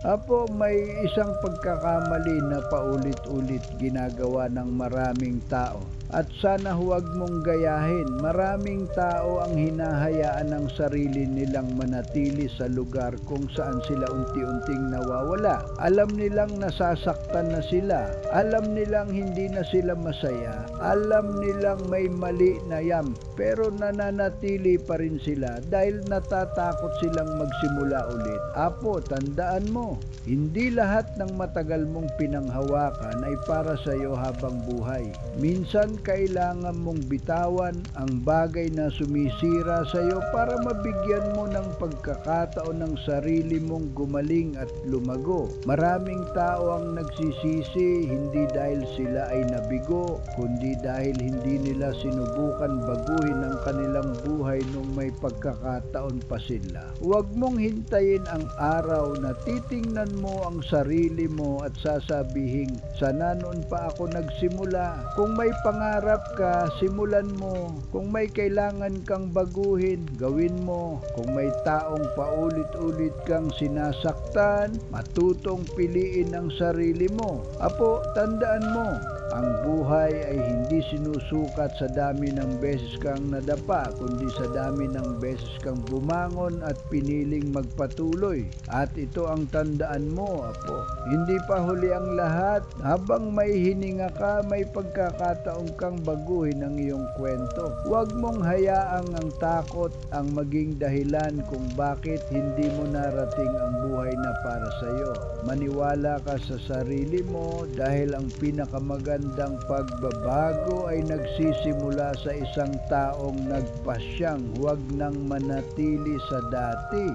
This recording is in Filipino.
Apo, may isang pagkakamali na paulit-ulit ginagawa ng maraming tao. At sana huwag mong gayahin. Maraming tao ang hinahayaan ng sarili nilang manatili sa lugar kung saan sila unti-unting nawawala. Alam nilang nasasaktan na sila. Alam nilang hindi na sila masaya. Alam nilang may mali na yam. Pero nananatili pa rin sila dahil natatakot silang magsimula ulit. Apo, tandaan mo, hindi lahat ng matagal mong pinanghawakan ay para sa iyo habang buhay. Minsan kailangan mong bitawan ang bagay na sumisira sa iyo para mabigyan mo ng pagkakataon ng sarili mong gumaling at lumago. Maraming tao ang nagsisisi hindi dahil sila ay nabigo, kundi dahil hindi nila sinubukan baguhin ang kanilang buhay nung may pagkakataon pa sila. Huwag mong hintayin ang araw na titingnan mo ang sarili mo at sasabihin, sana noon pa ako nagsimula. Kung may pangarap ka, simulan mo. Kung may kailangan kang baguhin, gawin mo. Kung may taong paulit-ulit kang sinasaktan, matutong piliin ang sarili mo. Apo, tandaan mo, ang buhay ay hindi sinusukat sa dami ng beses kang nadapa, kundi sa dami ng beses kang bumangon at piniling magpatuloy. At ito ang tandaan mo, apo. Hindi pa huli ang lahat. Habang may hininga ka, may pagkakataon kang baguhin ang iyong kwento. Huwag mong hayaang ang takot ang maging dahilan kung bakit hindi mo narating ang buhay na para sa iyo. Maniwala ka sa sarili mo dahil ang pinakamagandang pagbabago ay nagsisimula sa isang taong nagpasyang huwag nang manatili sa dati.